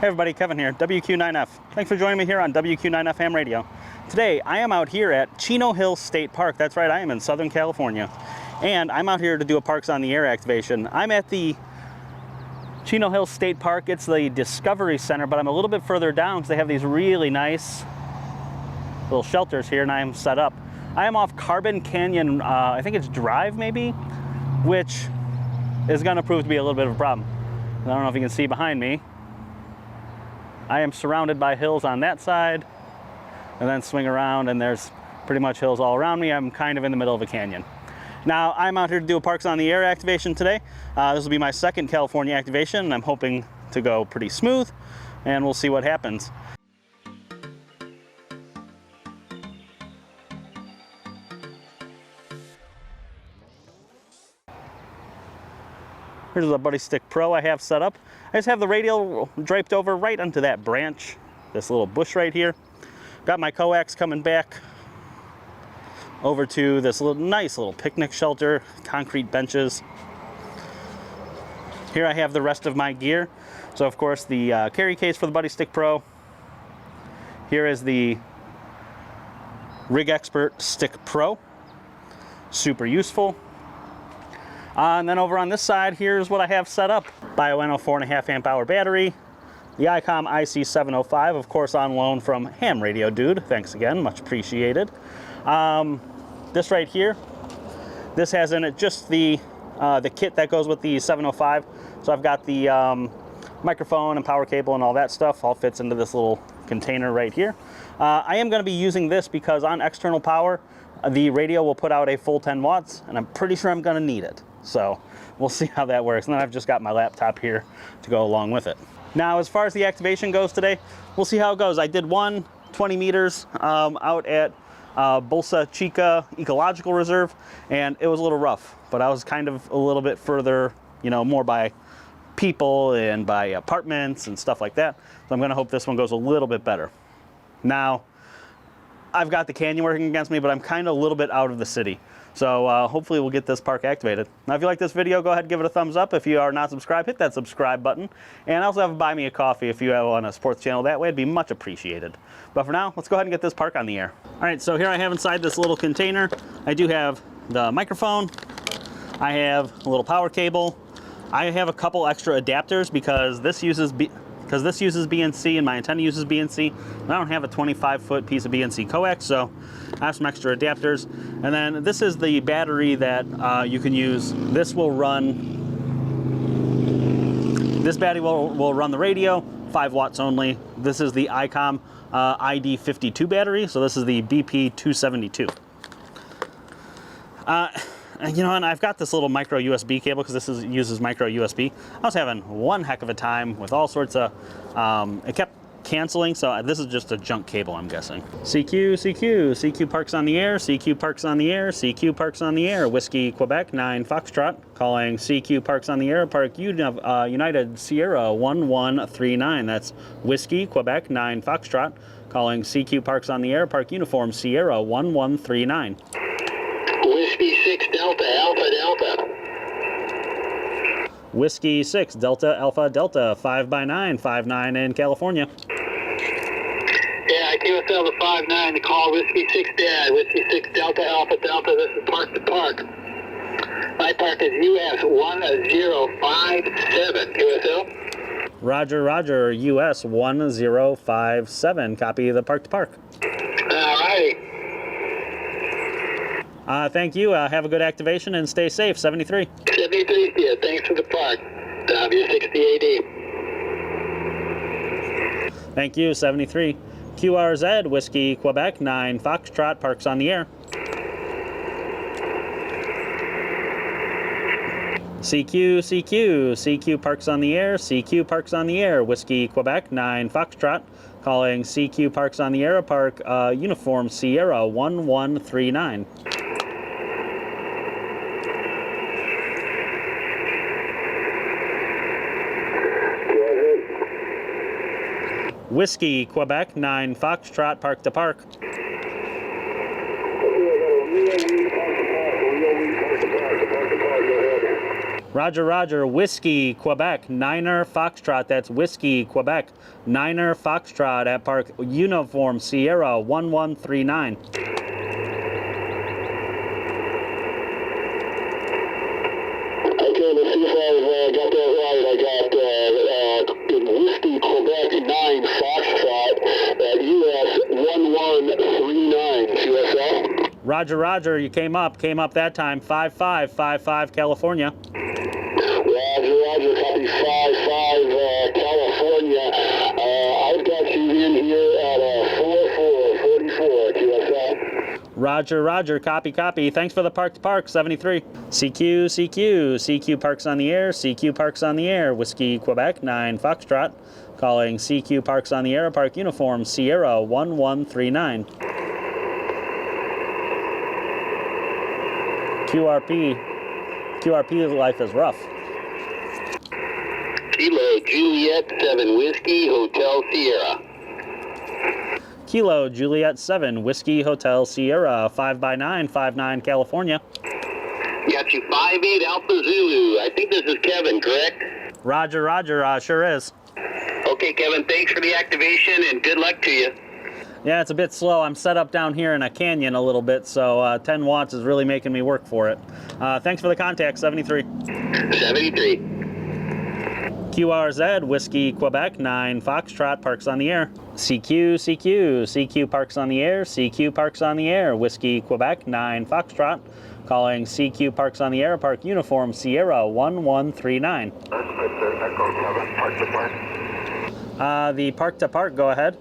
Hey everybody, Kevin here, WQ9F. Thanks for joining me here on WQ9F Ham Radio. Today, I am out here at Chino Hills State Park. That's right, I am in Southern California. And I'm out here to do a Parks on the Air activation. I'm at the Chino Hills State Park. It's the Discovery Center, but I'm a little bit further down because they have these really nice little shelters here, and I am set up. I am off Carbon Canyon, I think it's Drive maybe, which is gonna prove to be a little bit of a problem. I don't know if you can see behind me. I am surrounded by hills on that side, and then swing around and there's pretty much hills all around me. I'm kind of in the middle of a canyon. Now, I'm out here to do a Parks on the Air activation today. This will be my second California activation, and I'm hoping to go pretty smooth, and we'll see what happens. Here's the Buddistick Pro I have set up. I just have the radio draped over right onto that branch, this little bush right here. Got my coax coming back over to this nice little picnic shelter, concrete benches. Here I have the rest of my gear. So of course the carry case for the Buddistick Pro. Here is the RigExpert Stick Pro, super useful. And then over on this side, here's what I have set up. Bioenno 4.5 amp hour battery, the Icom IC-705, of course on loan from Ham Radio Dude. Thanks again, much appreciated. This right here, this has in it just the kit that goes with the 705. So I've got the microphone and power cable and all that stuff all fits into this little container right here. I am gonna be using this because on external power, the radio will put out a full 10 watts, and I'm pretty sure I'm gonna need it. So we'll see how that works. And then I've just got my laptop here to go along with it. Now, as far as the activation goes today, we'll see how it goes. I did 20 meters out at Bolsa Chica Ecological Reserve, and it was a little rough, but I was kind of a little bit further, you know, more by people and by apartments and stuff like that. So I'm gonna hope this one goes a little bit better. Now, I've got the canyon working against me, but I'm kind of a little bit out of the city. So hopefully we'll get this park activated. Now, if you like this video, go ahead and give it a thumbs up. If you are not subscribed, hit that subscribe button. And I also have a buy me a coffee if you want to support the channel that way. It'd be much appreciated. But for now, let's go ahead and get this park on the air. All right, so here I have inside this little container, I do have the microphone. I have a little power cable. I have a couple extra adapters because this uses BNC and my antenna uses BNC. I don't have a 25-foot piece of BNC coax, so I have some extra adapters. And then this is the battery that you can use. This battery will run the radio, 5 watts only. This is the Icom ID52 battery, so this is the BP272. You know, and I've got this little micro USB cable because this uses micro USB. I was having one heck of a time with all sorts of, it kept canceling, so this is just a junk cable, I'm guessing. CQ Parks on the Air, CQ Parks on the Air, CQ Parks on the Air, Whiskey Quebec 9 Foxtrot, calling CQ Parks on the Air, Park United Sierra 1139. That's Whiskey Quebec 9 Foxtrot, calling CQ Parks on the Air, Park Uniform Sierra 1139. Whiskey 6 Delta Alpha Delta. Whiskey 6 Delta Alpha Delta 5x9 in California. Yeah, I QSL the 59 to call Whiskey 6 Dad. Whiskey 6 Delta Alpha Delta. This is Park to Park. My park is US 1057. QSL. Roger, Roger. US 1057. Copy the Park to Park. All righty. Thank you. Have a good activation and stay safe. 73. 73, yeah. Thanks for the park. W60AD. Thank you. 73. QRZ Whiskey Quebec 9 Foxtrot, Parks on the Air. CQ Parks on the Air, CQ Parks on the Air, Whiskey Quebec 9 Foxtrot, calling CQ Parks on the Air, Park Uniform Sierra 1139. Whiskey Quebec 9 Foxtrot, Park to Park. Roger, Roger, Whiskey, Quebec, Niner, Foxtrot. That's Whiskey, Quebec, Niner, Foxtrot at Park Uniform Sierra 1139. Okay, let's see if I got that right. I got Whiskey, Quebec 9, Foxtrot at US 1139, QSL. Roger, Roger, you came up that time, 5555 California. Roger, Roger, copy 55 California. I've got you in here at 4444 QSL. Roger, Roger, copy, copy. Thanks for the park to park, 73. CQ, CQ, CQ Parks on the air, CQ Parks on the air, Whiskey, Quebec, 9 Foxtrot, calling CQ Parks on the air, Park Uniform, Sierra 1139. QRP life is rough. Kilo Juliet 7 Whiskey Hotel Sierra. Kilo Juliet 7 Whiskey Hotel Sierra 5x9 59 California. Got you 58 Alpha Zulu. I think this is Kevin, correct? Roger, Roger, sure is. Okay, Kevin, thanks for the activation and good luck to you. Yeah, it's a bit slow. I'm set up down here in a canyon a little bit, so 10 watts is really making me work for it. Thanks for the contact, 73. 73. QRZ, Whiskey, Quebec, 9 Foxtrot, Parks on the air. CQ, CQ, CQ Parks on the air, CQ Parks on the air, Whiskey, Quebec, 9 Foxtrot, calling CQ Parks on the air, Park Uniform, Sierra 1139. The park to park, go ahead.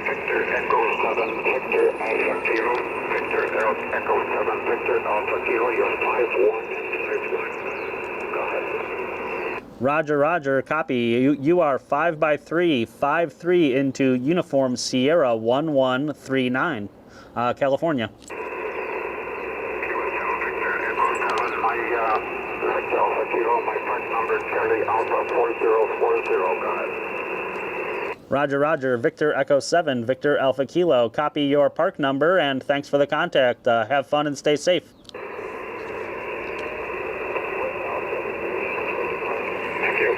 Victor Echo 7, Victor Alpha Kilo, Victor Echo 7, Victor Alpha Kilo, you're 5161. Go ahead. Roger, Roger, copy. You are 5x3, 5-3 into Uniform Sierra 1139, California. Victor Echo 7, my Victor Alpha Kilo, my park number Charlie Alpha 4040, go ahead. Roger, Roger, Victor Echo 7, Victor Alpha Kilo. Copy your park number, and thanks for the contact. Have fun and stay safe. Thank you.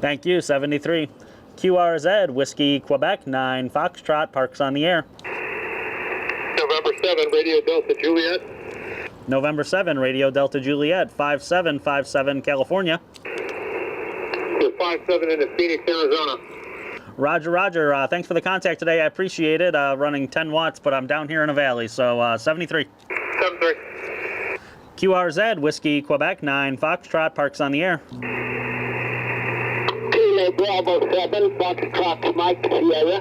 Thank you, 73. QRZ, Whiskey, Quebec, 9 Foxtrot, Parks on the air. November 7, Radio Delta Juliet. November 7, Radio Delta Juliet, 5757 California. We're 57 into Phoenix, Arizona. Roger, Roger, thanks for the contact today. I appreciate it. Running 10 watts, but I'm down here in a valley, so 73. 73. QRZ, Whiskey, Quebec, 9 Foxtrot, Parks on the air. Kilo Bravo 7, Foxtrot Mike Sierra.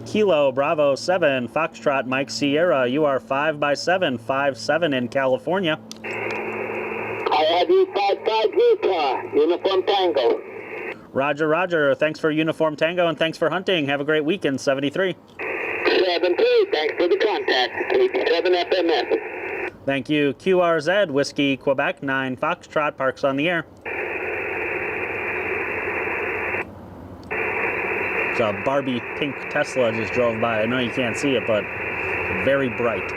Kilo Bravo 7, Foxtrot Mike Sierra. You are 5x7, 5-7 in California. I have you 55 Utah, Uniform Tango. Roger, Roger. Thanks for Uniform Tango and thanks for hunting. Have a great weekend, 73. 73, thanks for the contact. 87 FMS. Thank you. QRZ, Whiskey, Quebec, 9 Foxtrot, Parks on the air. It's a Barbie pink Tesla just drove by. I know you can't see it, but very bright.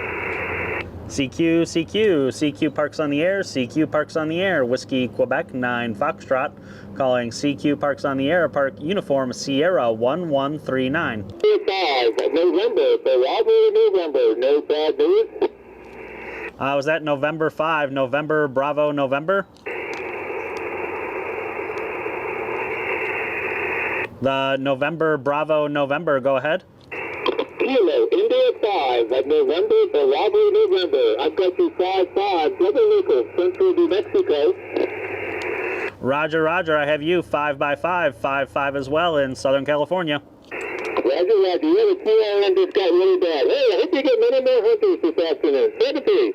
CQ, CQ, CQ Parks on the air, CQ Parks on the air, Whiskey, Quebec, 9 Foxtrot, calling CQ Parks on the air, Park Uniform, Sierra 1139. 5, November, Bravo, November, no bad news. Was that November 5, November, Bravo, November? The November, Bravo, November, go ahead. Kilo, India 5, November, Bravo, November. I've got you 5-5, Brother Lucas, Central New Mexico. Roger, Roger, I have you 5x5, 5-5 as well in Southern California. Roger, Roger, yeah, the QRN just got really bad. Hey, I hope you get many more hunters this afternoon. 73.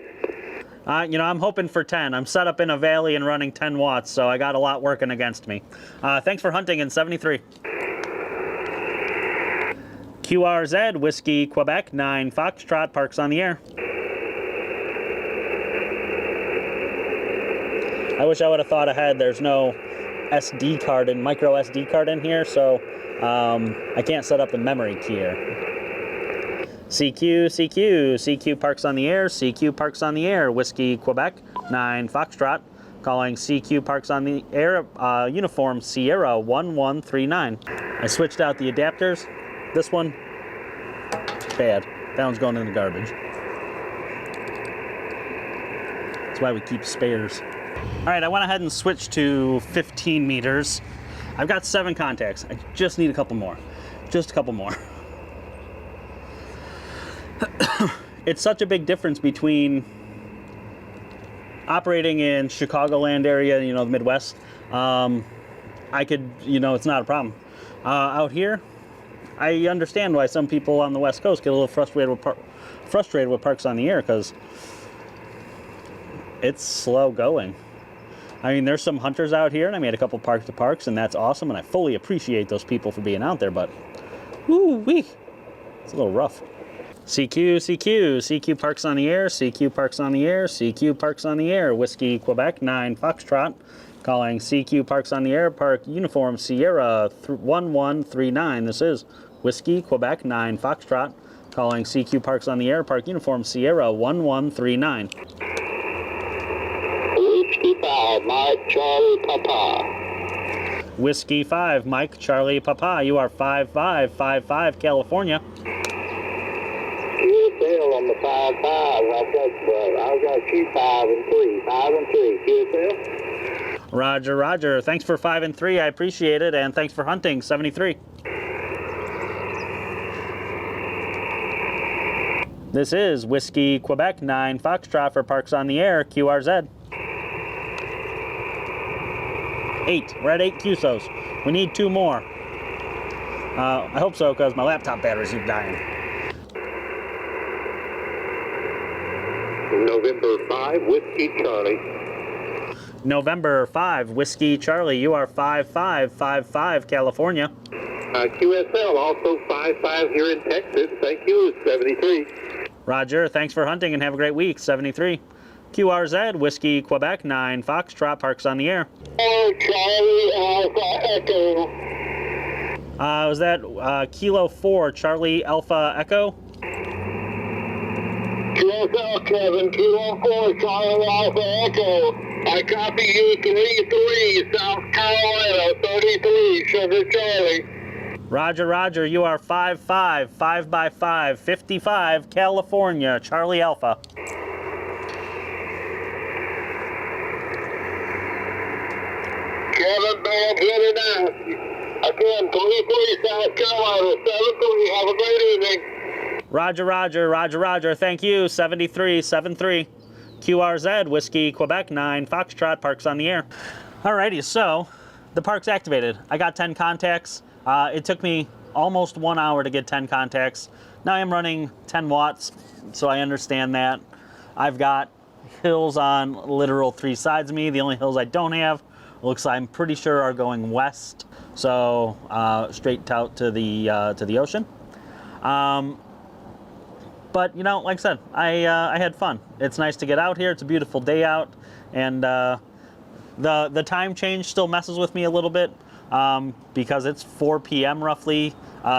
You know, I'm hoping for 10. I'm set up in a valley and running 10 watts, so I got a lot working against me. Thanks for hunting in 73. QRZ, Whiskey, Quebec, 9 Foxtrot, Parks on the air. I wish I would have thought ahead. There's no SD card and micro SD card in here, so I can't set up the memory key here. CQ, CQ, CQ Parks on the air, CQ Parks on the air, Whiskey, Quebec, 9 Foxtrot, calling CQ Parks on the Air, Uniform Sierra 1139. I switched out the adapters. This one, bad. That one's going in the garbage. That's why we keep spares. All right, I went ahead and switched to 15 meters. I've got 7 contacts. I just need a couple more. Just a couple more. It's such a big difference between operating in Chicagoland area, you know, the Midwest. I could, you know, it's not a problem. Out here, I understand why some people on the West Coast get a little frustrated with parks on the air, because it's slow going. I mean, there's some hunters out here, and I made a couple park to parks, and that's awesome, and I fully appreciate those people for being out there, but woo-wee, it's a little rough. CQ, CQ, CQ Parks on the Air, CQ Parks on the Air, CQ Parks on the Air, Whiskey Quebec 9 Foxtrot, calling CQ Parks on the Air, Park Uniform Sierra 1139. This is Whiskey Quebec 9 Foxtrot, calling CQ Parks on the Air, Park Uniform Sierra 1139. Whiskey 5, Mike Charlie Papa. Whiskey 5, Mike Charlie Papa. You are 5555 California. QSL on the 5-5. I've got you 5 and 3. 5 and 3. QSL. Roger, Roger. Thanks for 5 and 3. I appreciate it, and thanks for hunting 73. This is Whiskey Quebec 9 Foxtrot for Parks on the Air, QRZ. 8. We're at 8 QSOs. We need 2 more. I hope so, because my laptop batteries keep dying. November 5, Whiskey Charlie. November 5, Whiskey Charlie. You are 5555 California. QSL, also 55 here in Texas. Thank you, 73. Roger. Thanks for hunting and have a great week, 73. QRZ, Whiskey Quebec 9 Foxtrot, Parks on the Air. Oh, Charlie Alpha Echo. Was that Kilo 4 Charlie Alpha Echo? QSL Kevin, Kilo 4 Charlie Alpha Echo. I copy you 33, South Carolina, 33, Sugar Charlie. Roger, Roger. You are 55, 5 by 5, 55, California, Charlie Alpha. Kevin Band, hit it out. Again, 23, South Carolina, 73. Have a great evening. Roger, Roger, Roger, Roger. Thank you, 73, 73. QRZ, Whiskey Quebec 9 Foxtrot, Parks on the Air. Alrighty, so the park's activated. I got 10 contacts. It took me almost 1 hour to get 10 contacts. Now I'm running 10 watts, so I understand that. I've got hills on literal 3 sides of me. The only hills I don't have, looks like I'm pretty sure are going west, so straight out to the ocean. But you know, like I said, I had fun. It's nice to get out here. It's a beautiful day out, and the time change still messes with me a little bit because it's 4 p.m. roughly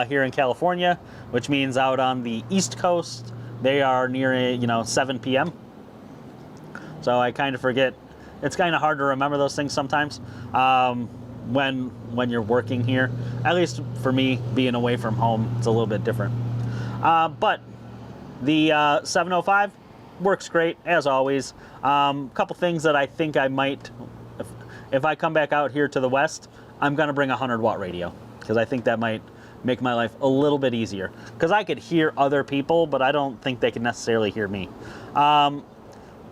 here in California, which means out on the East Coast they are near 7 p.m. So I kind of forget. It's kind of hard to remember those things sometimes when you're working here. At least for me, being away from home, it's a little bit different. But the 705 works great, as always. Couple things that I think I might, if I come back out here to the west, I'm going to bring a 100-watt radio, because I think that might make my life a little bit easier. Because I could hear other people, but I don't think they can necessarily hear me.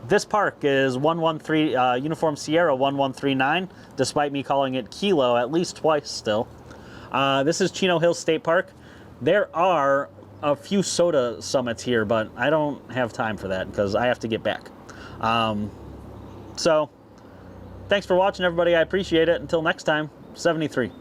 This park is 113 Uniform Sierra 1139, despite me calling it Kilo at least twice still. This is Chino Hills State Park. There are a few soda summits here, but I don't have time for that because I have to get back. So thanks for watching, everybody. I appreciate it. Until next time, 73.